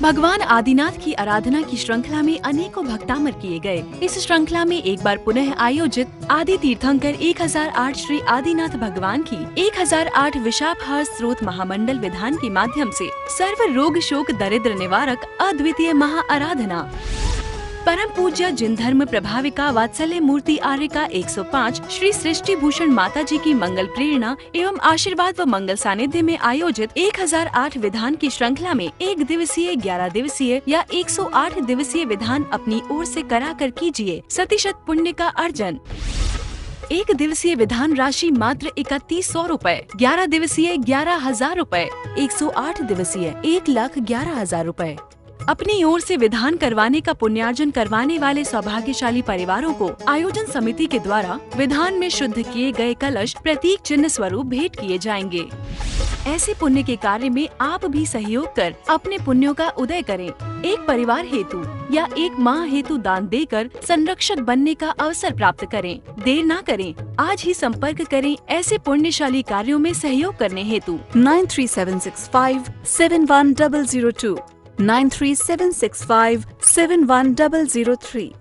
भगवान आदिनाथ की आराधना की श्रृंखला में अनेकों भक्तामर किए गए। इस श्रृंखला में एक बार पुनः आयोजित आदि तीर्थंकर 1008 श्री आदिनाथ भगवान की 1008 विशापहार स्रोत महामंडल विधान के माध्यम से सर्व रोग शोक दरिद्र निवारक अद्वितीय महा आराधना परम पूज्य जिन धर्म प्रभाविका वात्सल्य मूर्ति आर्य का 105 श्री सृष्टि भूषण माता जी की मंगल प्रेरणा एवं आशीर्वाद व मंगल सानिध्य में आयोजित 1008 विधान की श्रृंखला में 1 दिवसीय, 11 दिवसीय या 108 दिवसीय विधान अपनी ओर से कराकर कीजिए प्रतिशत पुण्य का अर्जन। 1 दिवसीय विधान राशि मात्र 3100 रूपए, 11 दिवसीय 11,000 रूपए, 108 दिवसीय 1,11,000 रूपए। अपनी ओर से विधान करवाने का पुण्यार्जन करवाने वाले सौभाग्यशाली परिवारों को आयोजन समिति के द्वारा विधान में शुद्ध किए गए कलश प्रतीक चिन्ह स्वरूप भेंट किए जाएंगे। ऐसे पुण्य के कार्य में आप भी सहयोग कर अपने पुण्यों का उदय करें। एक परिवार हेतु या एक माह हेतु दान देकर संरक्षक बनने का अवसर प्राप्त करें। देर ना करें, आज ही संपर्क करें ऐसे पुण्यशाली कार्यों में सहयोग करने हेतु 9376571002 9376571003।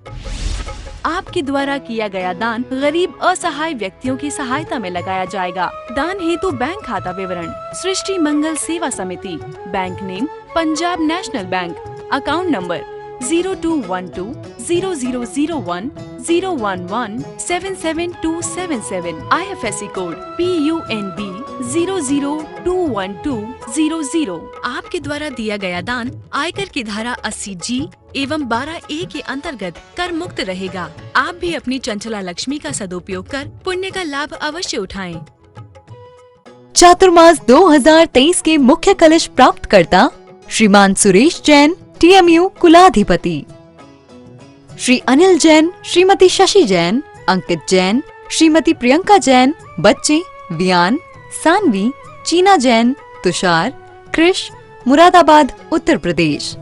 आपके द्वारा किया गया दान गरीब असहाय व्यक्तियों की सहायता में लगाया जाएगा। दान हेतु बैंक खाता विवरण सृष्टि मंगल सेवा समिति, bank name Punjab national bank, account number 0212011011777277, IFSC code PUNB 0021200। आपके द्वारा दिया गया दान आयकर की धारा 80G एवं 12A के अंतर्गत कर मुक्त रहेगा। आप भी अपनी चंचला लक्ष्मी का सदुपयोग कर पुण्य का लाभ अवश्य उठाएं। चातुर्मास 2023 के मुख्य कलश प्राप्त करता श्रीमान सुरेश जैन, TMU कुलाधिपति, श्री अनिल जैन, श्रीमती शशि जैन, अंकित जैन, श्रीमती प्रियंका जैन, बच्चे वियान, सानवी, चीना जैन, तुषार, कृष, मुरादाबाद, उत्तर प्रदेश।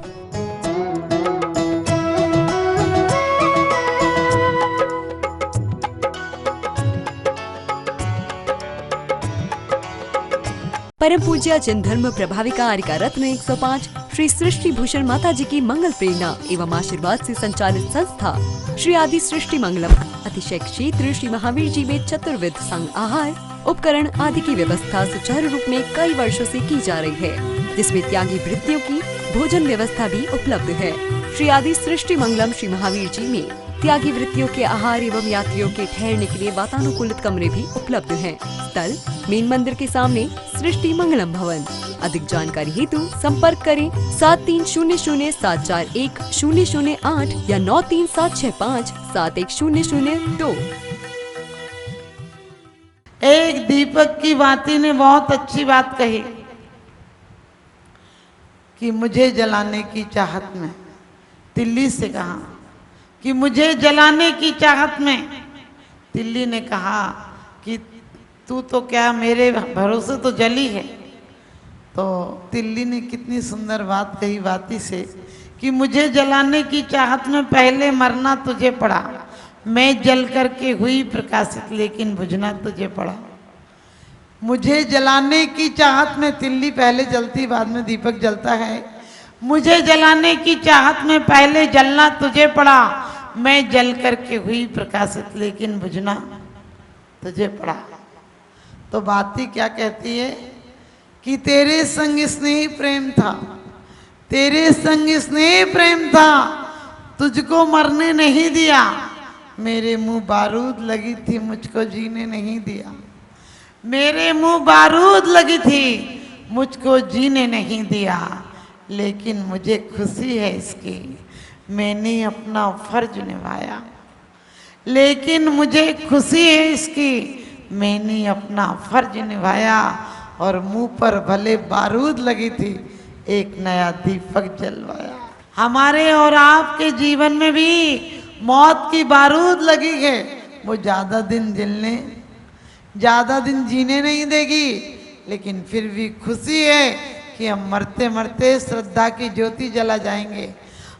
परम पूज्य जिन धर्म प्रभाविका आर्यका रत्न 105 श्री सृष्टि भूषण माता जी की मंगल प्रेरणा एवं आशीर्वाद से संचालित संस्था श्री आदि सृष्टि मंगलम अतिशय क्षेत्र श्री महावीर जी में चतुर्विध संग आहार उपकरण आदि की व्यवस्था सुचारू रूप में कई वर्षों से की जा रही है, जिसमें त्यागी वृत्तियों की भोजन व्यवस्था भी उपलब्ध है। श्री आदि सृष्टि मंगलम श्री महावीर जी में त्यागी वृत्तियों के आहार एवं यात्रियों के ठहरने के लिए वातानुकूलित कमरे भी उपलब्ध हैं। स्थल मेन मंदिर के सामने सृष्टि मंगलम भवन। अधिक जानकारी हेतु संपर्क करें 7300741008 या 9376571002। एक दीपक की बाती ने बहुत अच्छी बात कही कि मुझे जलाने की चाहत में, तिल्ली से कहा कि मुझे जलाने की चाहत में। तिल्ली ने कहा कि तू तो क्या मेरे भरोसे तो जली है। तो तिल्ली ने कितनी सुंदर बात कही बाती से कि मुझे जलाने की चाहत में पहले मरना तुझे पड़ा, मैं जल करके हुई प्रकाशित लेकिन बुझना तुझे पड़ा। मुझे जलाने की चाहत में, तिल्ली पहले जलती बाद में दीपक जलता है। मुझे जलाने की चाहत में पहले जलना तुझे पड़ा, मैं जल करके हुई प्रकाशित लेकिन बुझना तुझे पड़ा। तो बाती क्या कहती है कि तेरे संग स्नेह प्रेम था, तेरे संग स्नेह प्रेम था, तुझको मरने नहीं दिया। मेरे मुंह बारूद लगी थी, मुझको जीने नहीं दिया। मेरे मुंह बारूद लगी थी, मुझको जीने नहीं दिया। लेकिन मुझे खुशी है इसकी, मैंने अपना फर्ज निभाया। लेकिन मुझे खुशी है इसकी, मैंने अपना फर्ज निभाया। और मुंह पर भले बारूद लगी थी, एक नया दीपक जलवाया। हमारे और आपके जीवन में भी मौत की बारूद लगी है, वो ज़्यादा दिन जलने, ज़्यादा दिन जीने नहीं देगी। लेकिन फिर भी खुशी है कि हम मरते मरते श्रद्धा की ज्योति जला जाएंगे,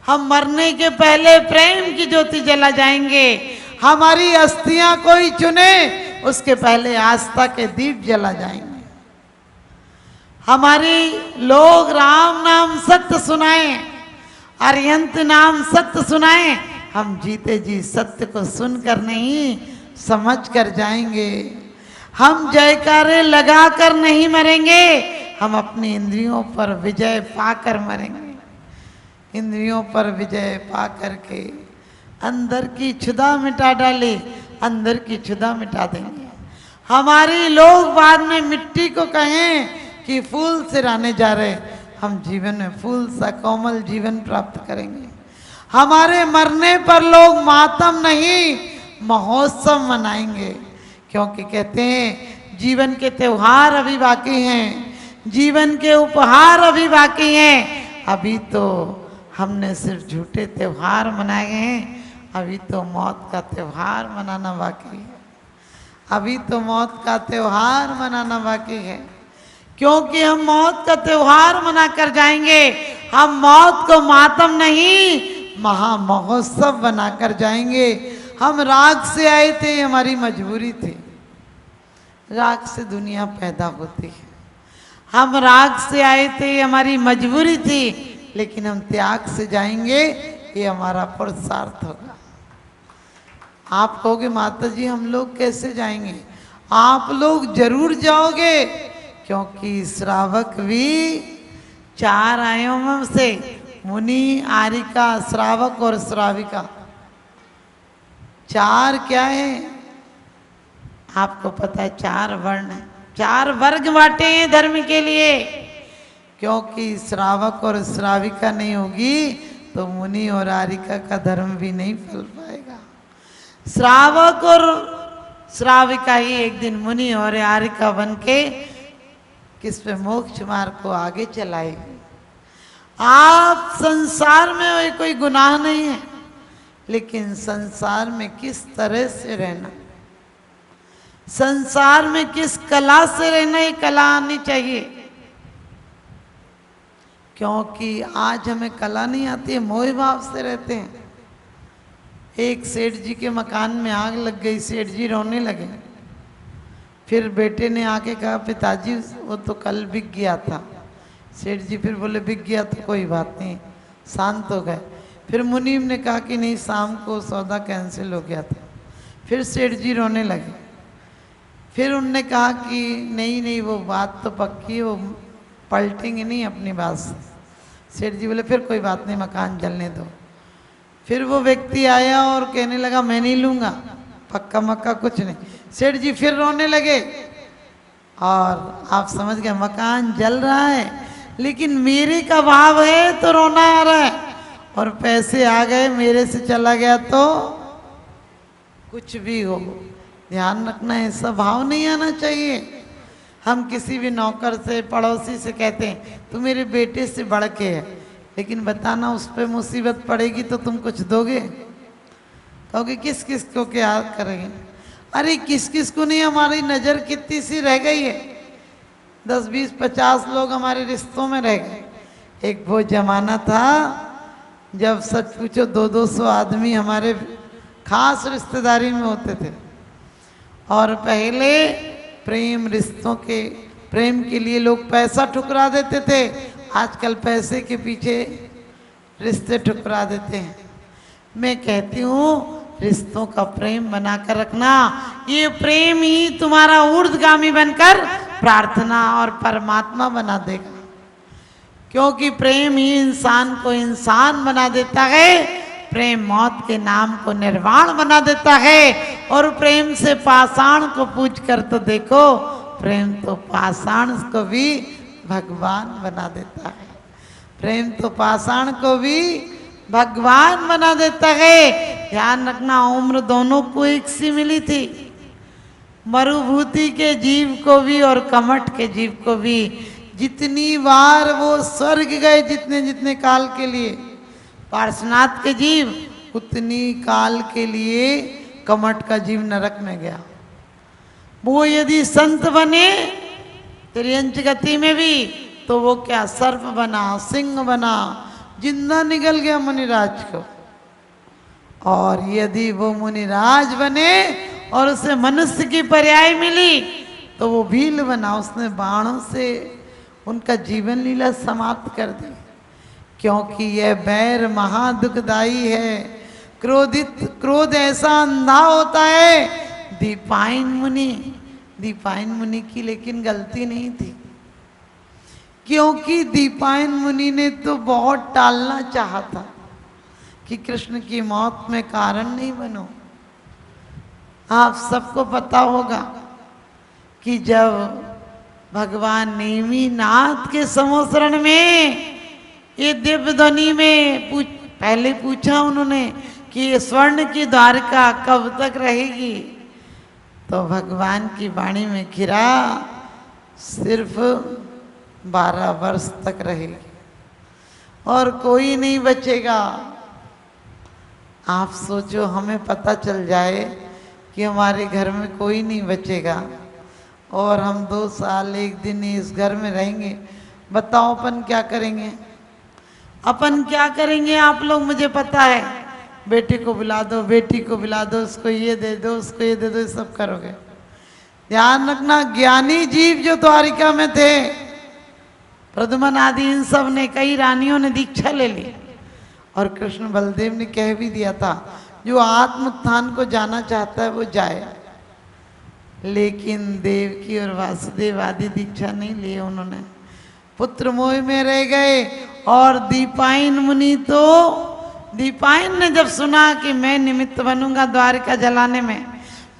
हम मरने के पहले प्रेम की ज्योति जला जाएंगे। हमारी अस्थियां कोई चुने उसके पहले आस्था के दीप जला जाएंगे। हमारी लोग राम नाम सत्य सुनाएं, अर्यंत नाम सत्य सुनाए, हम जीते जी सत्य को सुनकर नहीं समझ कर जाएंगे। हम जयकारे लगाकर नहीं मरेंगे, हम अपनी इंद्रियों पर विजय पाकर मरेंगे। इंद्रियों पर विजय पा करके अंदर की क्षुधा मिटा डाले, अंदर की क्षुधा मिटा देंगे। हमारे लोग बाद में मिट्टी को कहें कि फूल सिराने जा रहे, हम जीवन में फूल सा कोमल जीवन प्राप्त करेंगे। हमारे मरने पर लोग मातम नहीं महोत्सव मनाएंगे, क्योंकि कहते हैं जीवन के त्योहार अभी बाकी हैं, जीवन के उपहार अभी बाकी हैं। अभी तो हमने सिर्फ झूठे त्योहार मनाए हैं, अभी तो मौत का त्योहार मनाना बाकी है। अभी तो मौत का त्योहार मनाना बाकी है, क्योंकि हम मौत का त्योहार मना कर जाएंगे। हम मौत को मातम नहीं महा महोत्सव बनाकर जाएंगे। हम राग से आए थे, हमारी मजबूरी थी, राग से दुनिया पैदा होती है। हम राग से आए थे, हमारी मजबूरी थी, लेकिन हम त्याग से जाएंगे, ये हमारा पुरुषार्थ होगा। आप कहोगे माता जी हम लोग कैसे जाएंगे? आप लोग जरूर जाओगे, क्योंकि श्रावक भी 4 आयामों से, मुनि, आरिका, श्रावक और श्राविका, 4 क्या है आपको पता है? 4 वर्ण है, 4 वर्ग बांटे हैं धर्म के लिए। क्योंकि श्रावक और श्राविका नहीं होगी तो मुनि और आरिका का धर्म भी नहीं फल पाएगा। श्रावक और श्राविका ही एक दिन मुनि और आरिका बन के किस पे मोक्ष मार्ग को आगे चलाएगी। आप संसार में कोई गुनाह नहीं है, लेकिन संसार में किस तरह से रहना, संसार में किस कला से रहना, ये कला आनी चाहिए। क्योंकि आज हमें कला नहीं आती है, मोह भाव से रहते हैं। एक सेठ जी के मकान में आग लग गई, सेठ जी रोने लगे। फिर बेटे ने आके कहा पिताजी वो तो कल बिक गया था। सेठ जी फिर बोले बिक गया तो कोई बात नहीं, शांत हो गए। फिर मुनीम ने कहा कि नहीं शाम को सौदा कैंसिल हो गया था। फिर सेठ जी रोने लगे। फिर उनने कहा कि नहीं नहीं वो बात तो पक्की है, वो पलटेंगे नहीं अपनी बात से। सेठ जी बोले फिर कोई बात नहीं, मकान जलने दो। फिर वो व्यक्ति आया और कहने लगा मैं नहीं लूँगा, पक्का मक्का कुछ नहीं। सेठ जी फिर रोने लगे और आप समझ गए मकान जल रहा है, लेकिन मेरे का भाव है तो रोना आ रहा है, और पैसे आ गए मेरे से चला गया तो कुछ भी हो। ध्यान रखना ऐसा भाव नहीं आना चाहिए। हम किसी भी नौकर से, पड़ोसी से कहते हैं तू मेरे बेटे से बढ़ के है, लेकिन बताना उस पर मुसीबत पड़ेगी तो तुम कुछ दोगे? कहोगे किस किस को क्या करेंगे? अरे किस किस को नहीं, हमारी नज़र कितनी सी रह गई है। 10, 20, 50 लोग हमारे रिश्तों में रह गए। एक वो जमाना था जब सच पूछो 200-200 आदमी हमारे खास रिश्तेदारी में होते थे। और पहले प्रेम रिश्तों के, प्रेम के लिए लोग पैसा ठुकरा देते थे, आजकल पैसे के पीछे रिश्ते ठुकरा देते हैं। मैं कहती हूँ रिश्तों का प्रेम बनाकर रखना, ये प्रेम ही तुम्हारा ऊर्ध्वगामी बनकर प्रार्थना और परमात्मा बना देगा। क्योंकि प्रेम ही इंसान को इंसान बना देता है, प्रेम मौत के नाम को निर्वाण बना देता है। और प्रेम से पाषाण को पूछ कर तो देखो, प्रेम तो पाषाण को भी भगवान बना देता है। प्रेम तो पाषाण को भी भगवान बना देता है। ध्यान रखना उम्र दोनों को एक सी मिली थी, मरुभूति के जीव को भी और कमठ के जीव को भी। जितनी बार वो स्वर्ग गए, जितने जितने काल के लिए पार्श्वनाथ के जीव, उतनी काल के लिए कमठ का जीव नरक में गया। वो यदि संत बने त्रियंच गति में भी, तो वो क्या सर्प बना, सिंह बना, जिंदा निकल गया मुनिराज को। और यदि वो मुनिराज बने और उसे मनुष्य की पर्याय मिली, तो वो भील बना, उसने बाणों से उनका जीवन लीला समाप्त कर दी। क्योंकि यह बैर महादुखदाई है। क्रोध ऐसा अंधा होता है। दीपायन मुनि की लेकिन गलती नहीं थी, क्योंकि दीपायन मुनि ने तो बहुत टालना चाहा था कि कृष्ण की मौत में कारण नहीं बनो। आप सबको पता होगा कि जब भगवान नेमिनाथ के संवत्सरण में ये दिव्य ध्वनि में पहले पूछा उन्होंने कि ये स्वर्ण की द्वारका कब तक रहेगी, तो भगवान की वाणी में घिरा सिर्फ 12 वर्ष तक रहेगी और कोई नहीं बचेगा। आप सोचो, हमें पता चल जाए कि हमारे घर में कोई नहीं बचेगा और हम 2 साल 1 दिन इस घर में रहेंगे, बताओ अपन क्या करेंगे? अपन क्या करेंगे आप लोग? मुझे पता है, बेटे को बुला दो, बेटी को बुला दो, उसको ये दे दो, उसको ये दे दो, ये सब करोगे। ध्यान रखना, ज्ञानी जीव जो द्वारिका में थे, प्रद्युम्न आदि इन सब ने, कई रानियों ने दीक्षा ले ली और कृष्ण बलदेव ने कह भी दिया था जो आत्म उत्थान को जाना चाहता है वो जाए, लेकिन देवकी और वासुदेव आदि दीक्षा नहीं लिए उन्होंने, पुत्र मोह में रह गए। और दीपायन मुनि तो, दीपायन ने जब सुना कि मैं निमित्त बनूंगा द्वारिका जलाने में,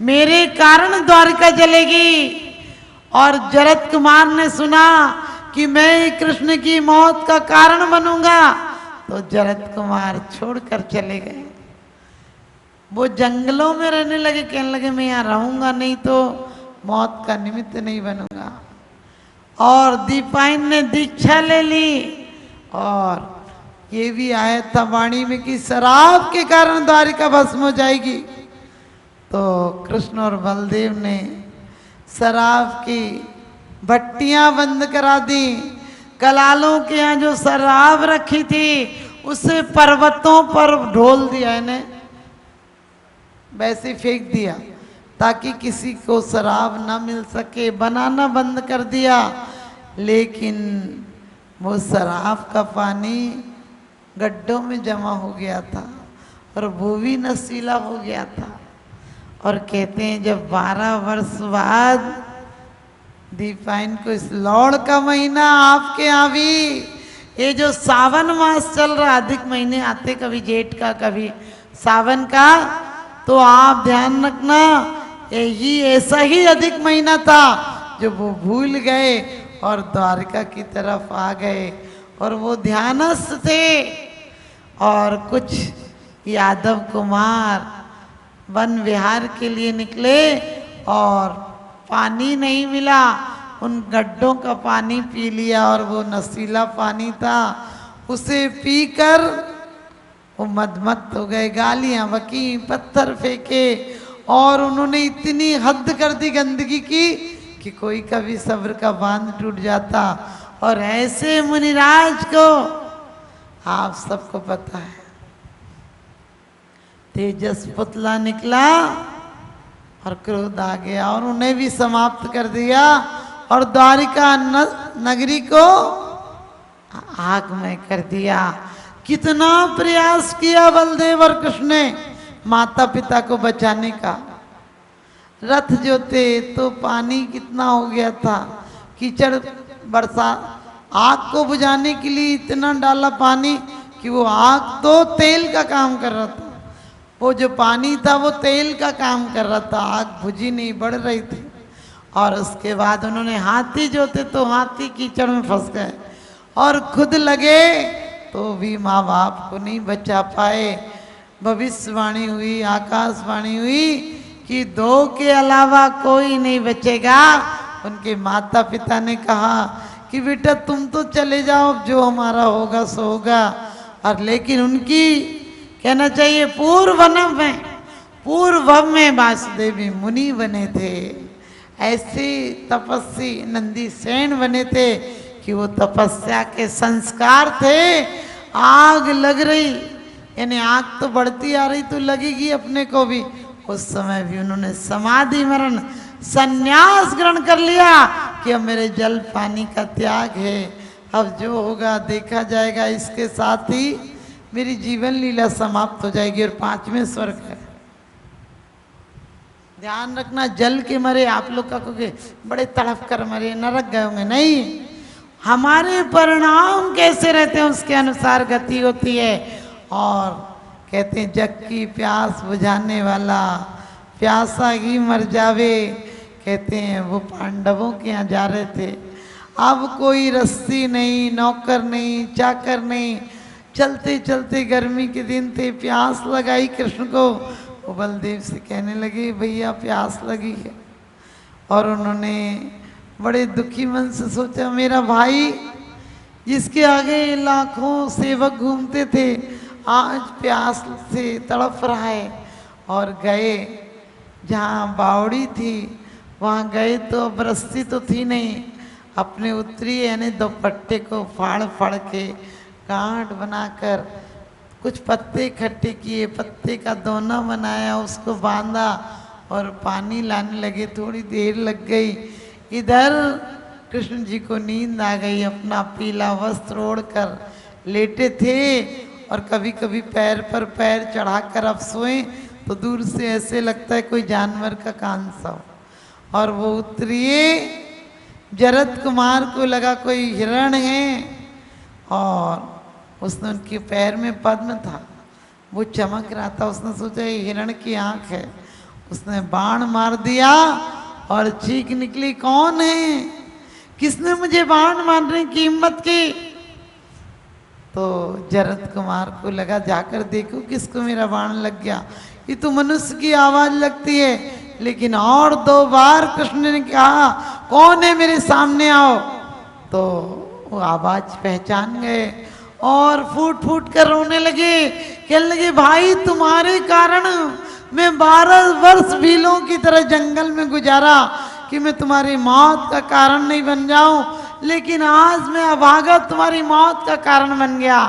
मेरे कारण द्वारिका जलेगी, और जरत कुमार ने सुना कि मैं कृष्ण की मौत का कारण बनूंगा, तो जरत कुमार छोड़कर चले गए। वो जंगलों में रहने लगे, कहने लगे मैं यहाँ रहूंगा नहीं तो मौत का निमित्त नहीं बनूंगा। और दीपायन ने दीक्षा ले ली और ये भी आया था वाणी में कि शराब के कारण द्वारिका भस्म हो जाएगी। तो कृष्ण और बलदेव ने शराब की भट्टियां बंद करा दी, कलालों के यहाँ जो शराब रखी थी उसे पर्वतों पर ढोल दिया, इन्हें वैसे फेंक दिया ताकि किसी को शराब ना मिल सके, बनाना बंद कर दिया। लेकिन वो शराब का पानी गड्ढों में जमा हो गया था और वो भी नशीला हो गया था। और कहते हैं जब 12 वर्ष बाद दीपायन को इस लौड़ का महीना आपके यहाँ भी, ये जो सावन मास चल रहा, अधिक महीने आते, कभी जेठ का कभी सावन का, तो आप ध्यान रखना यही ऐसा ही अधिक महीना था जो वो भूल गए और द्वारका की तरफ आ गए। और वो ध्यानस्थ थे और कुछ यादव कुमार वन विहार के लिए निकले और पानी नहीं मिला, उन गड्ढों का पानी पी लिया और वो नशीला पानी था, उसे पीकर वो मदमस्त हो गए, गालियां बकी, पत्थर फेंके और उन्होंने इतनी हद कर दी गंदगी की कि कोई कभी सब्र का बांध टूट जाता। और ऐसे मुनिराज को आप सबको पता है, तेजस पुतला निकला और क्रोध आ गया और उन्हें भी समाप्त कर दिया और द्वारिका नगरी को आग में कर दिया। कितना प्रयास किया बलदेव और कृष्ण ने माता पिता को बचाने का। रथ जो थे तो पानी कितना हो गया था, कीचड़ बरसा, आग को बुझाने के लिए इतना डाला पानी कि वो आग तो तेल का काम कर रहा था, वो जो पानी था वो तेल का काम कर रहा था, आग बुझी नहीं, बढ़ रही थी। और उसके बाद उन्होंने हाथी जो थे तो हाथी कीचड़ में फंस गए और खुद लगे तो भी माँ बाप को नहीं बचा पाए। भविष्यवाणी हुई, आकाशवाणी हुई कि 2 के अलावा कोई नहीं बचेगा। उनके माता पिता ने कहा कि बेटा तुम तो चले जाओ, जो हमारा होगा सो होगा। और लेकिन उनकी कहना चाहिए पूर्व में वासुदेव मुनि बने थे, ऐसे तपस्वी नंदी सेन बने थे कि वो तपस्या के संस्कार थे। आग लग रही, यानी आग तो बढ़ती आ रही तो लगेगी अपने को भी, उस समय भी उन्होंने समाधि मरण संन्यास ग्रहण कर लिया कि अब मेरे जल पानी का त्याग है, अब जो होगा देखा जाएगा, इसके साथ ही मेरी जीवन लीला समाप्त हो जाएगी और 5वें स्वर्ग है। ध्यान रखना, जल के मरे आप लोग का कहोगे बड़े तड़प कर मरे, नरक गए होंगे, नहीं, हमारे परिणाम कैसे रहते हैं उसके अनुसार गति होती है। और कहते हैं जग की प्यास बुझाने वाला प्यासा ही मर जावे, कहते हैं वो पांडवों के यहाँ जा रहे थे। अब कोई रस्सी नहीं, नौकर नहीं, चाकर नहीं, चलते चलते गर्मी के दिन थे, प्यास लगाई कृष्ण को। वो बलदेव से कहने लगे भैया प्यास लगी है। और उन्होंने बड़े दुखी मन से सोचा मेरा भाई जिसके आगे लाखों सेवक घूमते थे आज प्यास से तड़प रहा है। और गए जहाँ बावड़ी थी वहाँ गए तो अब रस्सी तो थी नहीं, अपने उत्तरी यानी दुपट्टे को फाड़ फाड़ के गांठ बनाकर कुछ पत्ते इकट्ठे किए, पत्ते का दोना बनाया, उसको बांधा और पानी लाने लगे। थोड़ी देर लग गई, इधर कृष्ण जी को नींद आ गई, अपना पीला वस्त्र ओढ़कर लेटे थे और कभी कभी पैर पर पैर चढ़ाकर अब सोए तो दूर से ऐसे लगता है कोई जानवर का कान सा हो। और वो उतरिए, जरद कुमार को लगा कोई हिरण है और उसने उनके पैर में पद्म था, वो चमक रहा था। उसने सोचा ये हिरण की आंख है, उसने बाण मार दिया और चीख निकली कौन है, किसने मुझे बाण मारने की हिम्मत की। तो जरद कुमार को लगा जाकर देखो किसको मेरा बाण लग गया, ये तो मनुष्य की आवाज लगती है। लेकिन और 2 बार कृष्ण ने कहा कौन है मेरे सामने आओ, तो वो आवाज पहचान गए और फूट फूट कर रोने लगे, कहने लगे भाई तुम्हारे कारण मैं 12 वर्ष भीलों की तरह जंगल में गुजारा कि मैं तुम्हारी मौत का कारण नहीं बन जाऊं, लेकिन आज मैं अभागा तुम्हारी मौत का कारण बन गया।